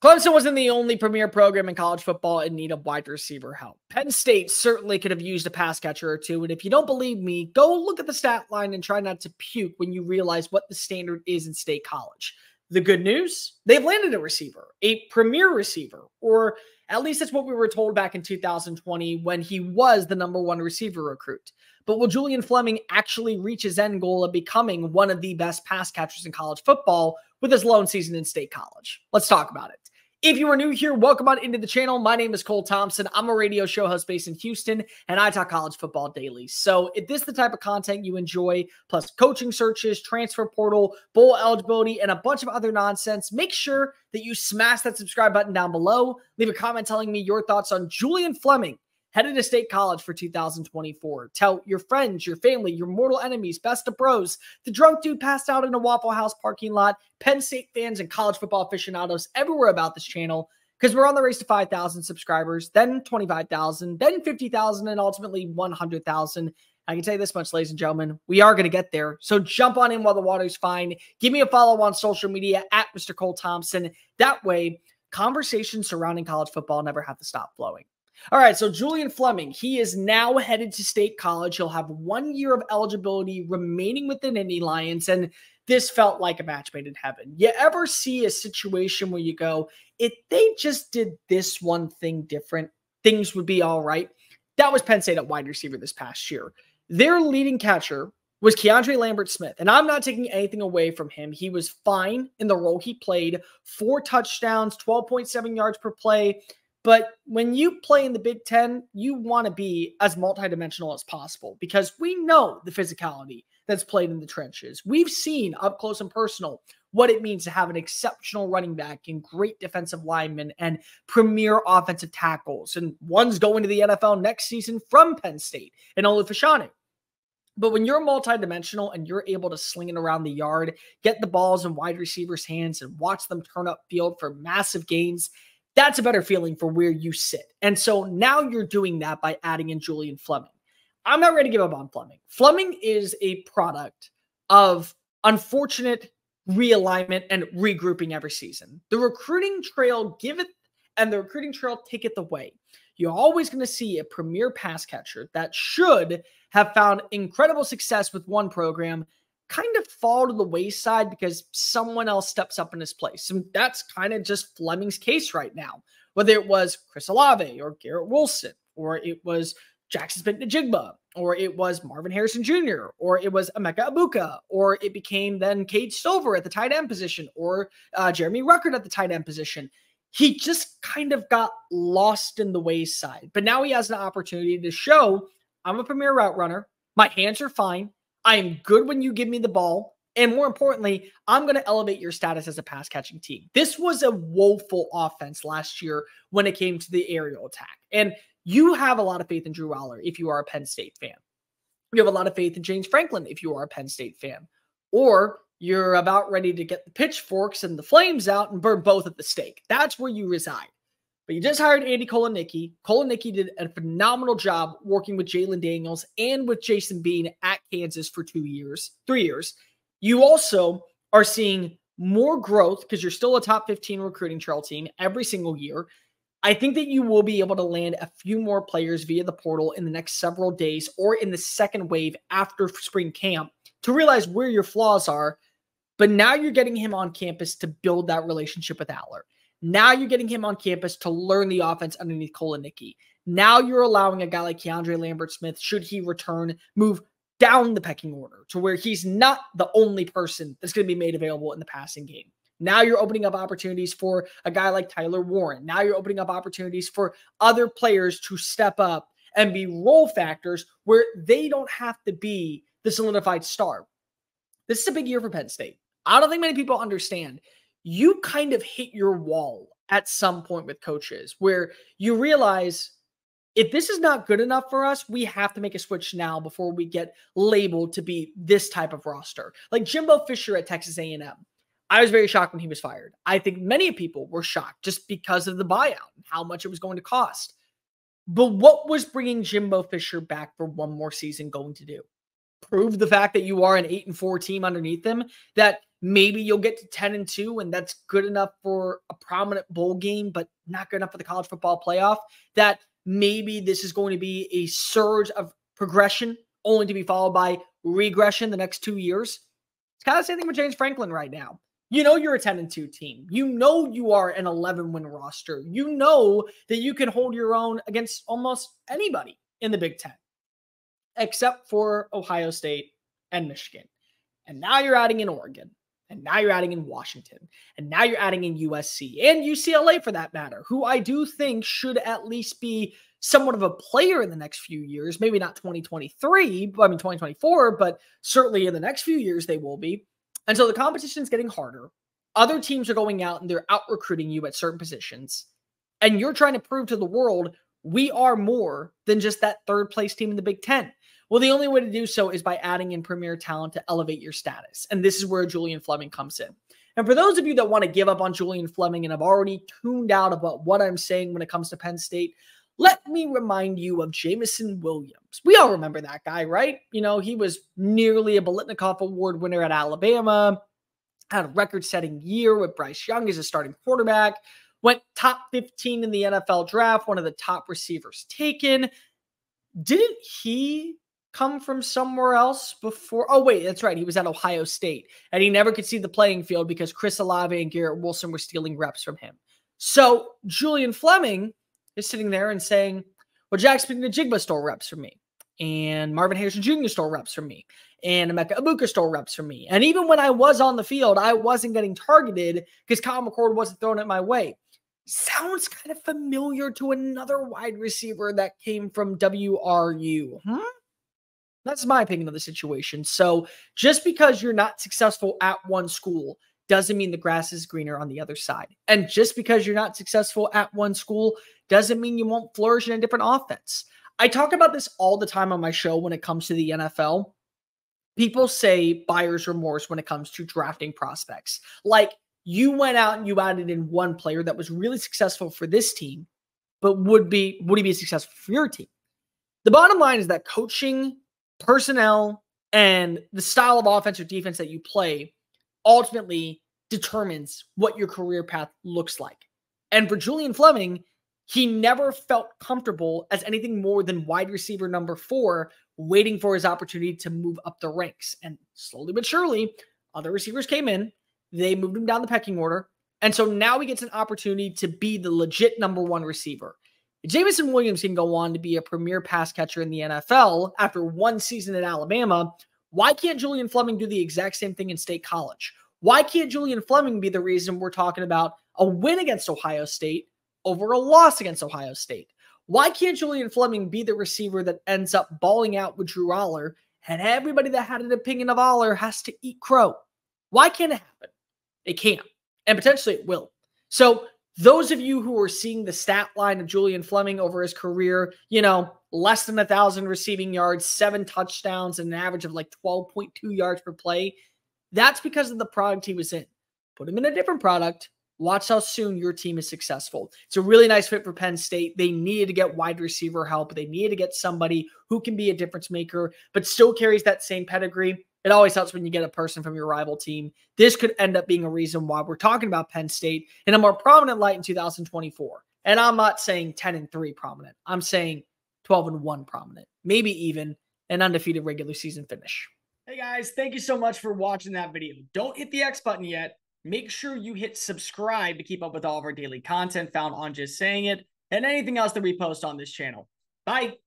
Clemson wasn't the only premier program in college football in need of wide receiver help. Penn State certainly could have used a pass catcher or two, and if you don't believe me, go look at the stat line and try not to puke when you realize what the standard is in state college. The good news, they've landed a receiver, a premier receiver, or at least that's what we were told back in 2020 when he was the #1 receiver recruit. But will Julian Fleming actually reach his end goal of becoming one of the best pass catchers in college football with his lone season in state college? Let's talk about it. If you are new here, welcome on into the channel. My name is Cole Thompson. I'm a radio show host based in Houston, and I talk college football daily. So if this is the type of content you enjoy, plus coaching searches, transfer portal, bowl eligibility, and a bunch of other nonsense, make sure that you smash that subscribe button down below. Leave a comment telling me your thoughts on Julian Fleming headed to state college for 2024. Tell your friends, your family, your mortal enemies, best of bros, the drunk dude passed out in a Waffle House parking lot, Penn State fans, and college football aficionados everywhere about this channel, because we're on the race to 5,000 subscribers, then 25,000, then 50,000, and ultimately 100,000. I can tell you this much, ladies and gentlemen, we are going to get there. So jump on in while the water's fine. Give me a follow on social media at Mr. Cole Thompson. That way, conversations surrounding college football never have to stop flowing. All right, so Julian Fleming, he is now headed to state college. He'll have 1 year of eligibility remaining with the Nittany Lions, and this felt like a match made in heaven. You ever see a situation where you go, if they just did this one thing different, things would be all right? That was Penn State at wide receiver this past year. Their leading catcher was Keandre Lambert-Smith, and I'm not taking anything away from him. He was fine in the role he played, 4 touchdowns, 12.7 yards per play. But when you play in the Big Ten, you want to be as multidimensional as possible because we know the physicality that's played in the trenches. We've seen up close and personal what it means to have an exceptional running back and great defensive linemen and premier offensive tackles. And one's going to the NFL next season from Penn State and Olu Fashanu. But when you're multidimensional and you're able to sling it around the yard, get the balls in wide receivers' hands and watch them turn up field for massive gains, that's a better feeling for where you sit. And so now you're doing that by adding in Julian Fleming. I'm not ready to give up on Fleming. Fleming is a product of unfortunate realignment and regrouping every season. The recruiting trail give it and the recruiting trail take it the way. You're always going to see a premier pass catcher that should have found incredible success with one program kind of fall to the wayside because someone else steps up in his place. And that's kind of just Fleming's case right now. Whether it was Chris Olave or Garrett Wilson, or it was Jackson Smith-Njigba, or it was Marvin Harrison Jr., or it was Emeka Egbuka, or it became then Cade Stover at the tight end position, or Jeremy Ruckert at the tight end position. He just kind of got lost in the wayside. But now he has an opportunity to show, I'm a premier route runner. My hands are fine. I am good when you give me the ball. And more importantly, I'm going to elevate your status as a pass catching team. This was a woeful offense last year when it came to the aerial attack. And you have a lot of faith in Drew Aller if you are a Penn State fan. You have a lot of faith in James Franklin if you are a Penn State fan. Or you're about ready to get the pitchforks and the flames out and burn both at the stake. That's where you reside. But you just hired Andy Kotelnicki. Kotelnicki did a phenomenal job working with Jalen Daniels and with Jason Bean at Kansas for 3 years. You also are seeing more growth because you're still a top 15 recruiting trail team every single year. I think that you will be able to land a few more players via the portal in the next several days or in the second wave after spring camp to realize where your flaws are. But now you're getting him on campus to build that relationship with Aller. Now you're getting him on campus to learn the offense underneath Kotelnicki. Now you're allowing a guy like Keandre Lambert-Smith, should he return, move down the pecking order to where he's not the only person that's going to be made available in the passing game. Now you're opening up opportunities for a guy like Tyler Warren. Now you're opening up opportunities for other players to step up and be role factors where they don't have to be the solidified star. This is a big year for Penn State. I don't think many people understand. You kind of hit your wall at some point with coaches where you realize if this is not good enough for us, we have to make a switch now before we get labeled to be this type of roster. Like Jimbo Fisher at Texas A&M. I was very shocked when he was fired. I think many people were shocked just because of the buyout and how much it was going to cost. But what was bringing Jimbo Fisher back for one more season going to do? Prove the fact that you are an 8-4 team underneath them, that maybe you'll get to 10-2, and that's good enough for a prominent bowl game, but not good enough for the college football playoff. That maybe this is going to be a surge of progression, only to be followed by regression the next 2 years. It's kind of the same thing with James Franklin right now. You know you're a 10-2 team. You know you are an 11-win roster. You know that you can hold your own against almost anybody in the Big Ten, except for Ohio State and Michigan. And now you're adding in Oregon. And now you're adding in Washington. And now you're adding in USC and UCLA for that matter, who I do think should at least be somewhat of a player in the next few years. Maybe not 2024, but certainly in the next few years they will be. And so the competition is getting harder. Other teams are going out and they're out recruiting you at certain positions. And you're trying to prove to the world, we are more than just that third place team in the Big Ten. Well, the only way to do so is by adding in premier talent to elevate your status. And this is where Julian Fleming comes in. And for those of you that want to give up on Julian Fleming and have already tuned out about what I'm saying when it comes to Penn State, let me remind you of Jameson Williams. We all remember that guy, right? You know, he was nearly a Biletnikoff Award winner at Alabama, had a record-setting year with Bryce Young as a starting quarterback, went top 15 in the NFL draft, one of the top receivers taken. Didn't he come from somewhere else before? Oh, wait, that's right. He was at Ohio State, and he never could see the playing field because Chris Olave and Garrett Wilson were stealing reps from him. So Julian Fleming is sitting there and saying, well, Jack Jigba stole reps from me, and Marvin Harrison Jr. stole reps from me, and Emeka Ibuka stole reps from me. And even when I was on the field, I wasn't getting targeted because Kyle McCord wasn't throwing it my way. Sounds kind of familiar to another wide receiver that came from WRU. That's my opinion of the situation. So just because you're not successful at one school doesn't mean the grass is greener on the other side. And just because you're not successful at one school doesn't mean you won't flourish in a different offense. I talk about this all the time on my show when it comes to the NFL. People say buyer's remorse when it comes to drafting prospects. Like, you went out and you added in one player that was really successful for this team, but would he be successful for your team? The bottom line is that coaching, personnel, and the style of offense or defense that you play ultimately determines what your career path looks like. And for Julian Fleming, he never felt comfortable as anything more than wide receiver number 4, waiting for his opportunity to move up the ranks. And slowly but surely, other receivers came in. They moved him down the pecking order. And so now he gets an opportunity to be the legit number 1 receiver. Jameson Williams can go on to be a premier pass catcher in the NFL after one season at Alabama. Why can't Julian Fleming do the exact same thing in State College? Why can't Julian Fleming be the reason we're talking about a win against Ohio State over a loss against Ohio State? Why can't Julian Fleming be the receiver that ends up balling out with Drew Aller, and everybody that had an opinion of Aller has to eat crow? Why can't it happen? It can, and potentially it will. So those of you who are seeing the stat line of Julian Fleming over his career, less than 1,000 receiving yards, 7 touchdowns, and an average of like 12.2 yards per play, that's because of the product he was in. Put him in a different product. Watch how soon your team is successful. It's a really nice fit for Penn State. They needed to get wide receiver help. They needed to get somebody who can be a difference maker, but still carries that same pedigree. It always helps when you get a person from your rival team. This could end up being a reason why we're talking about Penn State in a more prominent light in 2024. And I'm not saying 10-3 prominent. I'm saying 12-1 prominent. Maybe even an undefeated regular season finish. Hey guys, thank you so much for watching that video. Don't hit the X button yet. Make sure you hit subscribe to keep up with all of our daily content found on Just Saying It and anything else that we post on this channel. Bye.